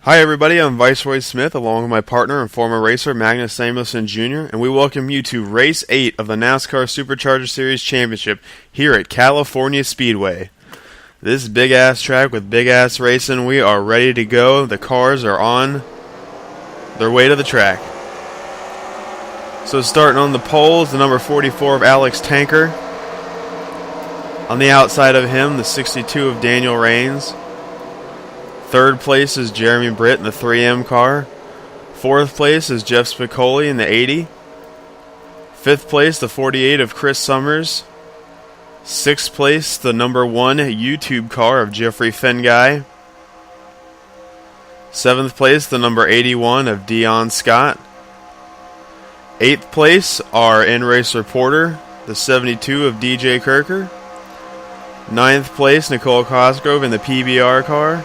Hi everybody, I'm Viceroy Smith along with my partner and former racer Magnus Samuelson Jr. and we welcome you to Race 8 of the NASCAR Supercharger Series Championship here at California Speedway. This big ass track with big ass racing, we are ready to go. The cars are on their way to the track. So starting on the pole is the number 44 of Alex Tanker. On the outside of him, the 62 of Daniel Rains. Third place is Jeremy Britt in the 3M car. Fourth place is Jeff Spicoli in the 80. Fifth place, the 48 of Chris Summers. Sixth place, the number 1 YouTube car of Jeffrey Fenguy. Seventh place, the number 81 of Dion Scott. Eighth place, our in-race reporter, the 72 of DJ Kirker. Ninth place, Nicole Cosgrove in the PBR car.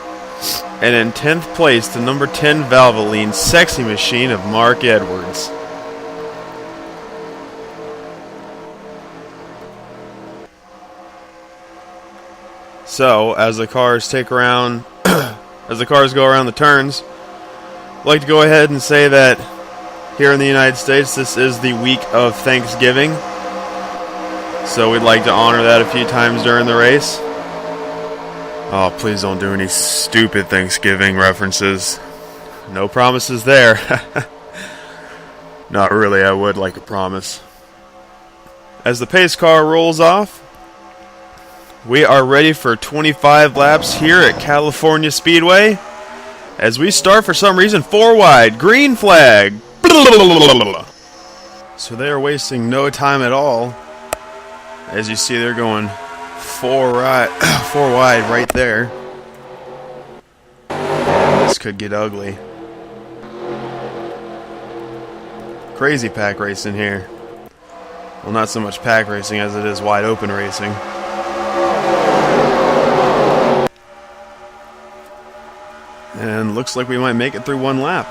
And in 10th place, the number 10 Valvoline Sexy Machine of Mark Edwards. So, as the cars go around the turns, I'd like to go ahead and say that here in the United States, this is the week of Thanksgiving. So we'd like to honor that a few times during the race. Oh, please don't do any stupid Thanksgiving references. No promises there. Not really, I would like a promise. As the pace car rolls off, we are ready for 25 laps here at California Speedway. As we start, for some reason, 4 wide, green flag. So they are wasting no time at all. As you see, they're going 4 wide right there. This could get ugly. Crazy pack racing here. Well, not so much pack racing as it is wide open racing. And looks like we might make it through 1 lap.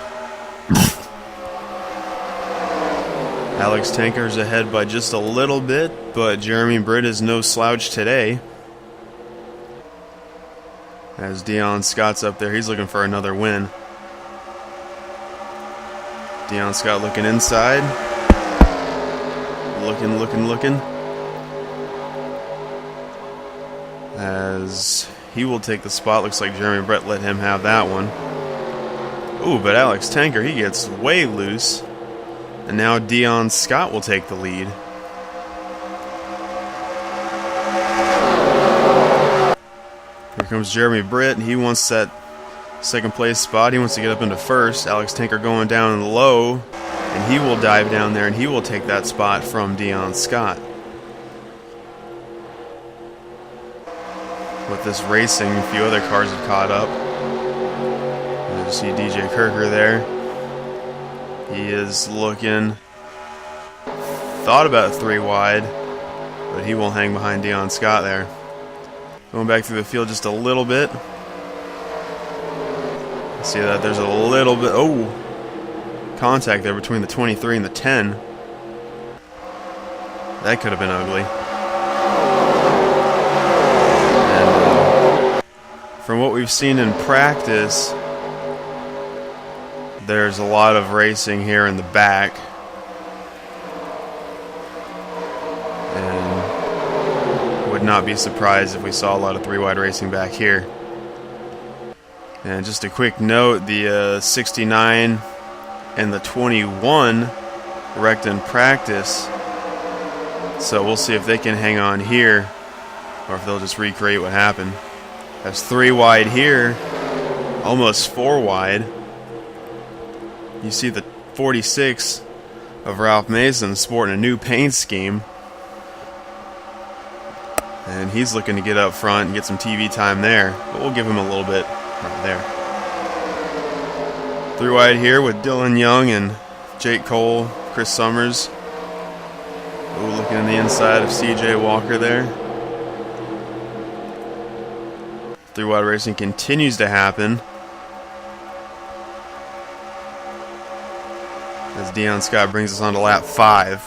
Alex Tanker's ahead by just a little bit, but Jeremy Britt is no slouch today. As Dion Scott's up there, he's looking for another win. Dion Scott looking inside. Looking. As he will take the spot. Looks like Jeremy Britt let him have that one. Ooh, but Alex Tanker, he gets way loose. And now Dion Scott will take the lead. Here comes Jeremy Britt. He wants that second place spot. He wants to get up into first. Alex Tanker going down low. And he will dive down there and he will take that spot from Dion Scott. With this racing, a few other cars have caught up. You see DJ Kirker there. He is looking, thought about 3 wide, but he will hang behind Dion Scott there. Going back through the field just a little bit. See that there's a little bit, contact there between the 23 and the 10. That could have been ugly. And from what we've seen in practice, there's a lot of racing here in the back. And would not be surprised if we saw a lot of 3 wide racing back here. And just a quick note, the 69 and the 21 wrecked in practice. So we'll see if they can hang on here or if they'll just recreate what happened. That's 3 wide here, almost 4 wide. You see the 46 of Ralph Mason sporting a new paint scheme. And he's looking to get up front and get some TV time there. But we'll give him a little bit right there. 3 wide here with Dylan Young and Jake Cole, Chris Summers. Looking in the inside of CJ Walker there. 3 wide racing continues to happen. As Dion Scott brings us on to lap 5.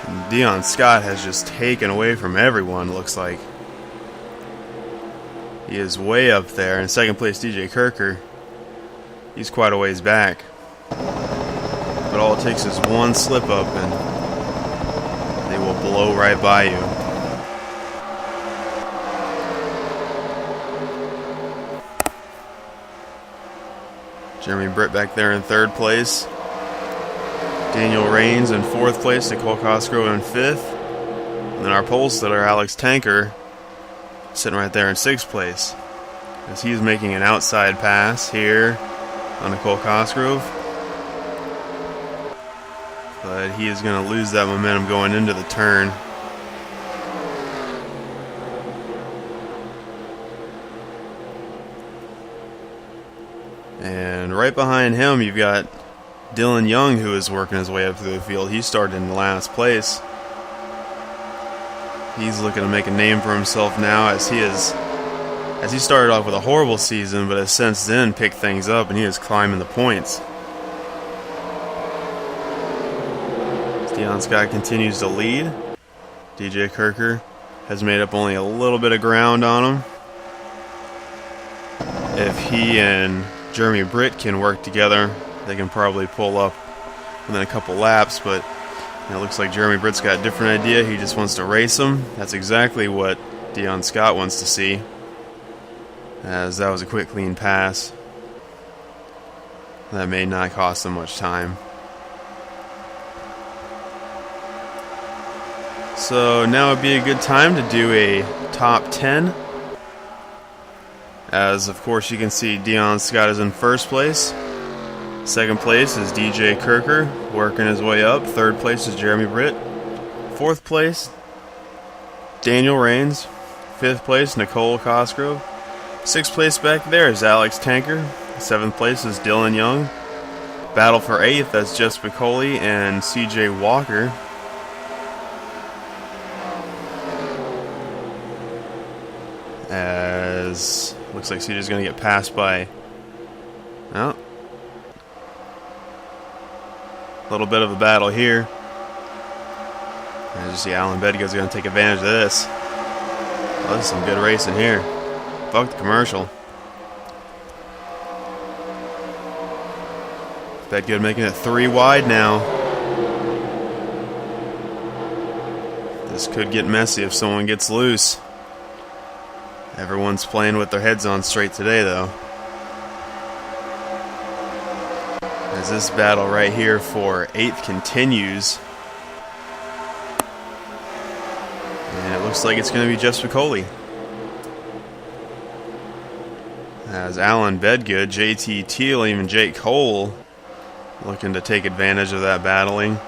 And Dion Scott has just taken away from everyone, looks like. He is way up there. In second place, DJ Kirker. He's quite a ways back. But all it takes is one slip up and they will blow right by you. Jeremy Britt back there in third place. Daniel Raines in fourth place. Nicole Cosgrove in fifth. And then our pole sitter, Alex Tanker, sitting right there in sixth place, as he's making an outside pass here on Nicole Cosgrove. But he is going to lose that momentum going into the turn. And right behind him, you've got Dylan Young, who is working his way up through the field. He started in last place. He's looking to make a name for himself now, as he started off with a horrible season, but has since then picked things up, and he is climbing the points. Dion Scott continues to lead. DJ Kirker has made up only a little bit of ground on him. If he and Jeremy Britt can work together, they can probably pull up within a couple laps, but it looks like Jeremy Britt's got a different idea. He just wants to race him. That's exactly what Dion Scott wants to see, as that was a quick, clean pass. That may not cost him much time. So now would be a good time to do a top 10. As, of course, you can see Dion Scott is in first place. Second place is DJ Kirker, working his way up. Third place is Jeremy Britt. Fourth place, Daniel Raines. Fifth place, Nicole Cosgrove. Sixth place back there is Alex Tanker. Seventh place is Dylan Young. Battle for eighth, that's Jess Piccoli and CJ Walker. As looks like CJ's going to get passed by... Oh. A little bit of a battle here. As you see, Alan Bedgo's going to take advantage of this. Oh, this is some good racing here. Fuck the commercial. Bedgo making it 3 wide now. This could get messy if someone gets loose. Everyone's playing with their heads on straight today, though. As this battle right here for 8th continues. And it looks like it's going to be Jess Piccoli. As Alan Bedgood, JT Teal, even Jake Cole looking to take advantage of that battling.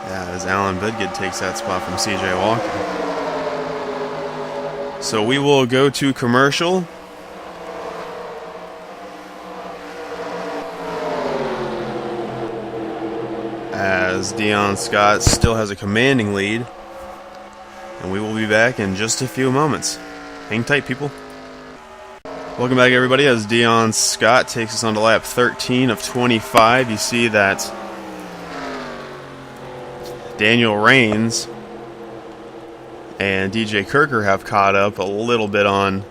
Yeah, as Alan Bedgood takes that spot from CJ Walker. So we will go to commercial. As Dion Scott still has a commanding lead. And we will be back in just a few moments. Hang tight, people. Welcome back, everybody, as Dion Scott takes us on to lap 13 of 25. You see that Daniel Raines and DJ Kirker have caught up a little bit on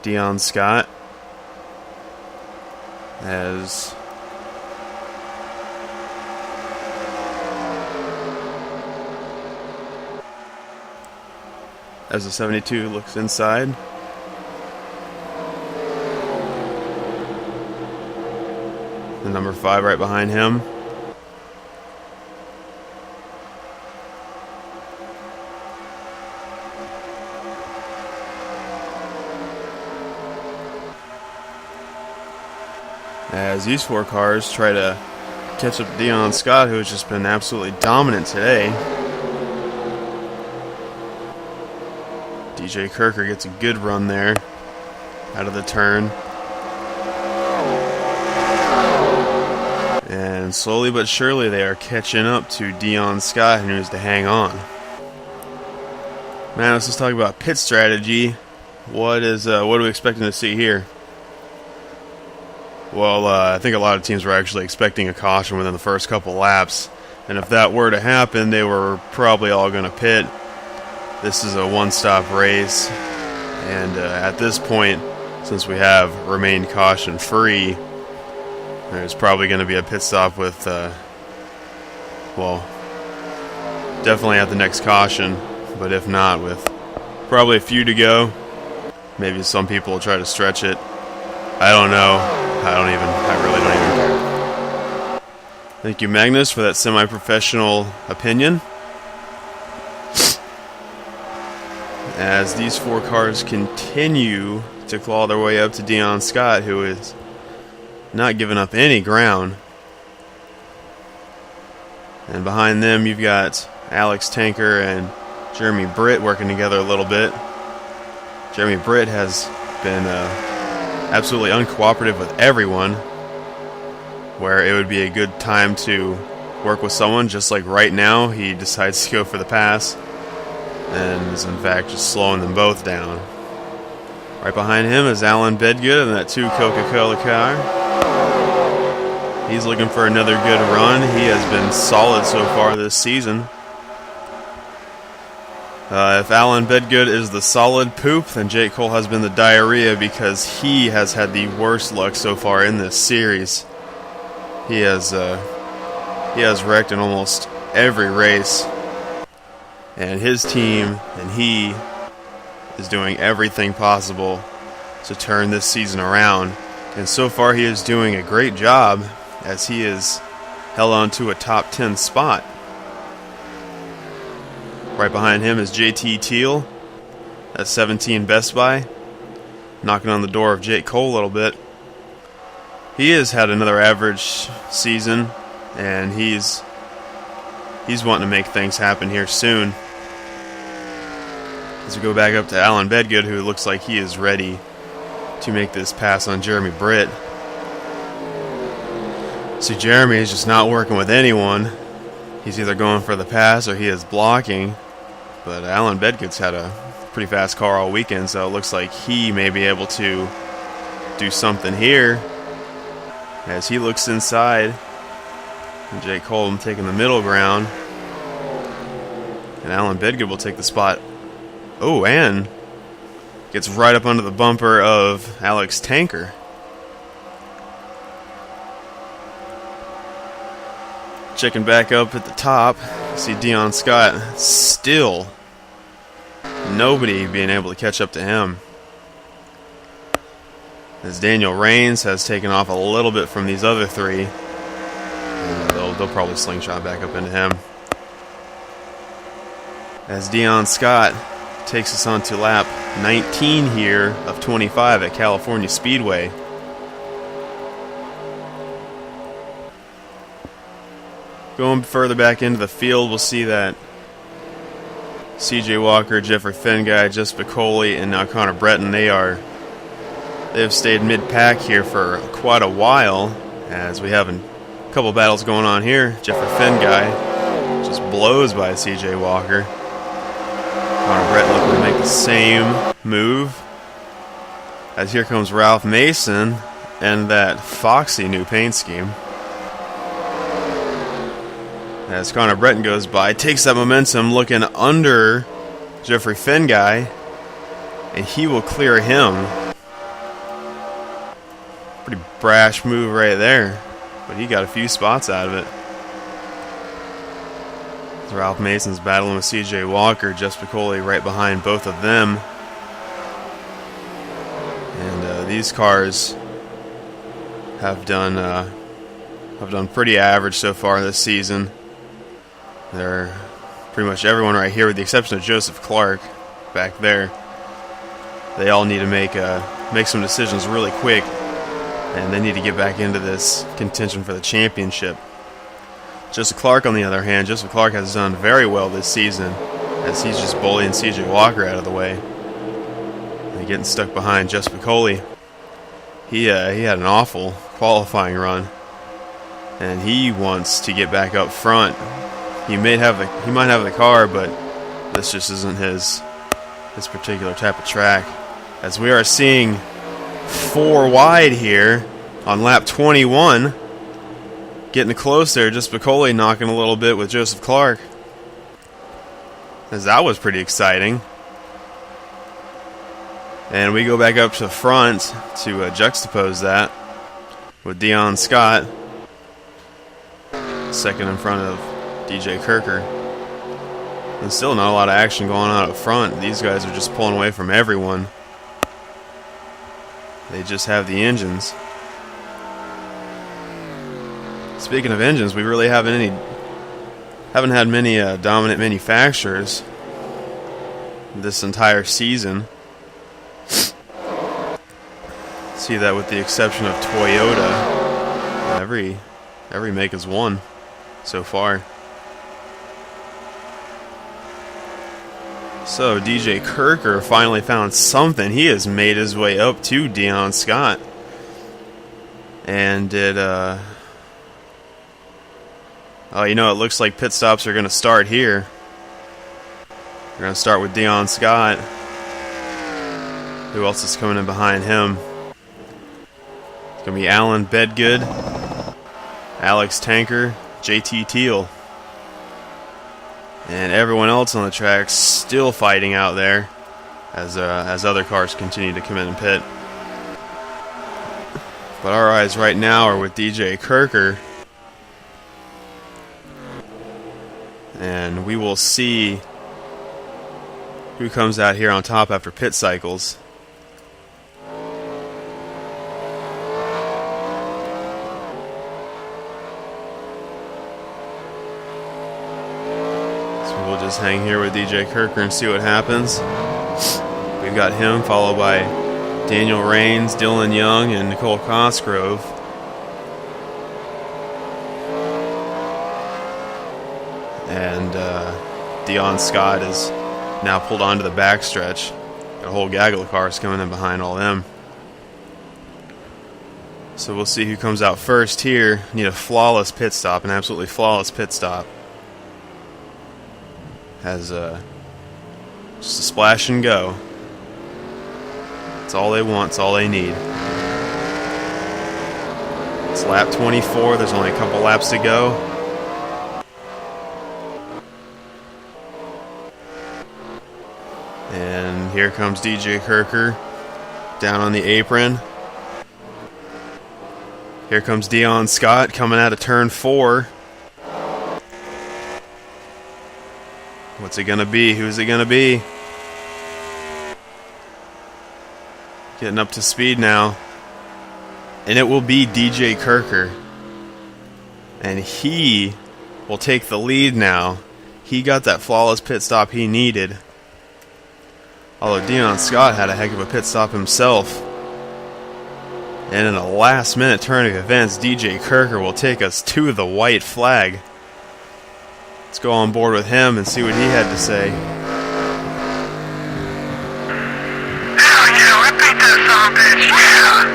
Dion Scott. As the 72 looks inside. The number 5 right behind him. As these 4 cars try to catch up to Dion Scott, who has just been absolutely dominant today. DJ Kirker gets a good run there out of the turn. And slowly but surely they are catching up to Dion Scott, who needs to hang on. Man, let's just talk about pit strategy. What are we expecting to see here? Well, I think a lot of teams were actually expecting a caution within the first couple laps. And if that were to happen, they were probably all going to pit. this is a one-stop race, and at this point, since we have remained caution-free, there's probably going to be a pit stop with, well, definitely at the next caution, but if not, with probably a few to go, maybe some people will try to stretch it. I don't know. I really don't even care. Thank you, Magnus, for that semi-professional opinion. As these four cars continue to claw their way up to Dion Scott, who is not giving up any ground. And behind them, you've got Alex Tanker and Jeremy Britt working together a little bit. Jeremy Britt has been absolutely uncooperative with everyone, where it would be a good time to work with someone, just like right now he decides to go for the pass and is in fact just slowing them both down. Right behind him is Alan Bedgood in that 2 Coca-Cola car. He's looking for another good run. He has been solid so far this season. If Alan Bedgood is the solid poop, then Jake Cole has been the diarrhea, because he has had the worst luck so far in this series. He has wrecked in almost every race. And his team and he is doing everything possible to turn this season around. And so far he is doing a great job, as he is held on to a top 10 spot. Right behind him is JT Teal at 17 Best Buy, knocking on the door of Jake Cole a little bit. He has had another average season, and he's wanting to make things happen here soon. As we go back up to Alan Bedgood, who looks like he is ready to make this pass on Jeremy Britt. See, Jeremy is just not working with anyone. He's either going for the pass or he is blocking. But Alan Bedgood's had a pretty fast car all weekend, so it looks like he may be able to do something here. As he looks inside, and Jake Cole taking the middle ground. And Alan Bedgood will take the spot. Oh, and gets right up under the bumper of Alex Tanker. Checking back up at the top, see Dion Scott still nobody being able to catch up to him. As Daniel Raines has taken off a little bit from these other three, and they'll probably slingshot back up into him. As Dion Scott takes us on to lap 19 here of 25 at California Speedway. Going further back into the field, we'll see that CJ Walker, Jeffrey Fenguy, Jess Piccoli, and now Connor Breton, they have stayed mid-pack here for quite a while, as we have a couple battles going on here. Jeffrey Fenguy just blows by CJ Walker. Connor Breton looking to make the same move. As here comes Ralph Mason and that foxy new paint scheme. As Connor Breton goes by, takes that momentum, looking under Jeffrey Fenguy, and he will clear him. Pretty brash move right there, but he got a few spots out of it. As Ralph Mason's battling with CJ Walker, Jess Piccoli right behind both of them. And these cars have done pretty average so far this season. They're pretty much everyone right here, with the exception of Joseph Clark back there. They all need to make some decisions really quick, and they need to get back into this contention for the championship. Joseph Clark, on the other hand, Joseph Clark has done very well this season, as he's just bullying CJ Walker out of the way and getting stuck behind Jess Piccoli. He had an awful qualifying run, and he wants to get back up front. He might have the car, but this just isn't his particular type of track. As we are seeing 4 wide here on lap 21, getting close there. Just Piccoli knocking a little bit with Joseph Clark. as that was pretty exciting. And we go back up to the front to juxtapose that with Dion Scott, second in front of DJ Kirker. And still not a lot of action going on up front. These guys are just pulling away from everyone. They just have the engines. Speaking of engines, we really haven't had many dominant manufacturers this entire season. See that with the exception of Toyota, every make has won so far. So DJ Kirker finally found something. He has made his way up to Dion Scott, and did. Oh, it looks like pit stops are going to start here. We're going to start with Dion Scott. Who else is coming in behind him? It's going to be Alan Bedgood, Alex Tanker, JT Teal. And everyone else on the track still fighting out there as other cars continue to come in and pit. But our eyes right now are with DJ Kirker. And we will see who comes out here on top after pit cycles. So we'll just hang here with DJ Kirker and see what happens. We've got him followed by Daniel Raines, Dylan Young, and Nicole Cosgrove. And Dion Scott is now pulled onto the backstretch. Got a whole gaggle of cars coming in behind all them. So we'll see who comes out first here. Need a flawless pit stop, an absolutely flawless pit stop. Has just a splash and go. That's all they want, it's all they need. It's lap 24, there's only a couple laps to go. And here comes DJ Kirker down on the apron. Here comes Dion Scott coming out of turn 4. What's it going to be? Who's it going to be? Getting up to speed now. And it will be DJ Kirker. And he will take the lead now. He got that flawless pit stop he needed. Although Dion Scott had a heck of a pit stop himself. And in a last-minute turn of events, DJ Kirker will take us to the white flag. Let's go on board with him and see what he had to say. Hell yeah, we beat that son of a bitch, yeah!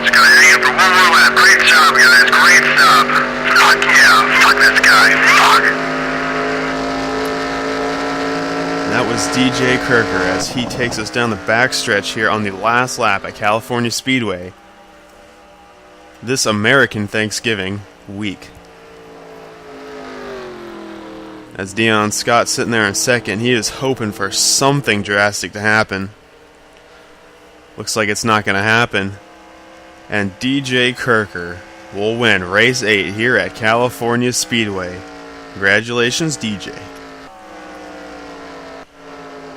Just gonna hang for one more lap. Great job, guys, great stuff. Fuck yeah, fuck this guy, fuck! That was DJ Kirker as he takes us down the backstretch here on the last lap at California Speedway this American Thanksgiving week. As Dion Scott sitting there in second, he is hoping for something drastic to happen. Looks like it's not going to happen. And DJ Kirker will win race 8 here at California Speedway. Congratulations, DJ.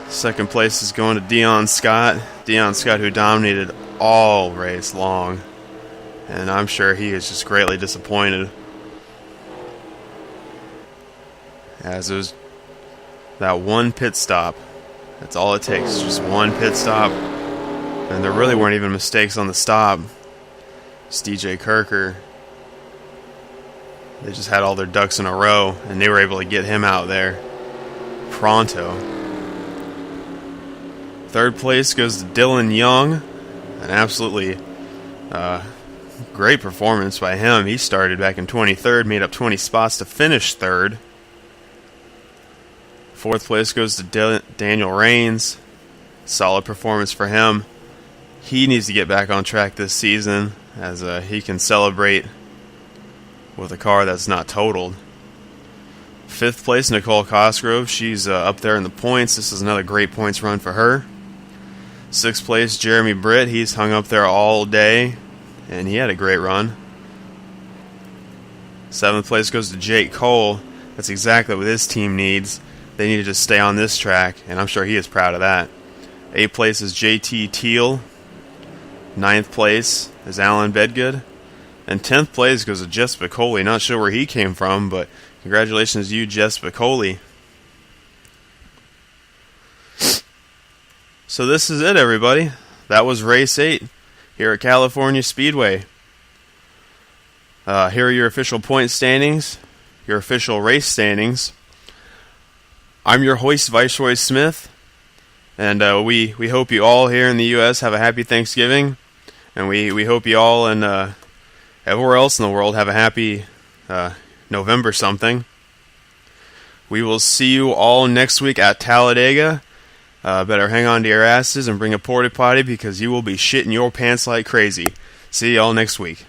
Second place is going to Dion Scott. Dion Scott, who dominated all race long. And I'm sure he is just greatly disappointed. As it was that one pit stop. That's all it takes, just one pit stop. And there really weren't even mistakes on the stop. It's DJ Kirker. They just had all their ducks in a row, and they were able to get him out there pronto. Third place goes to Dylan Young. An absolutely great performance by him. He started back in 23rd, made up 20 spots to finish 3rd. Fourth place goes to Daniel Raines. Solid performance for him. He needs to get back on track this season as he can celebrate with a car that's not totaled. 5th place, Nicole Cosgrove. She's up there in the points. This is another great points run for her. 6th place, Jeremy Britt. He's hung up there all day, and he had a great run. 7th place goes to Jake Cole. That's exactly what his team needs. They need to just stay on this track, and I'm sure he is proud of that. 8th place is JT Teal. 9th place is Alan Bedgood. And 10th place goes to Jess Spicoli. Not sure where he came from, but congratulations to you, Jess Spicoli. So this is it, everybody. That was race 8 here at California Speedway. Here are your official point standings, your official race standings. I'm your host, Viceroy Smith, and we hope you all here in the U.S. have a happy Thanksgiving, and we hope you all in everywhere else in the world have a happy November something. We will see you all next week at Talladega. Better hang on to your asses and bring a porta potty because you will be shitting your pants like crazy. See y'all next week.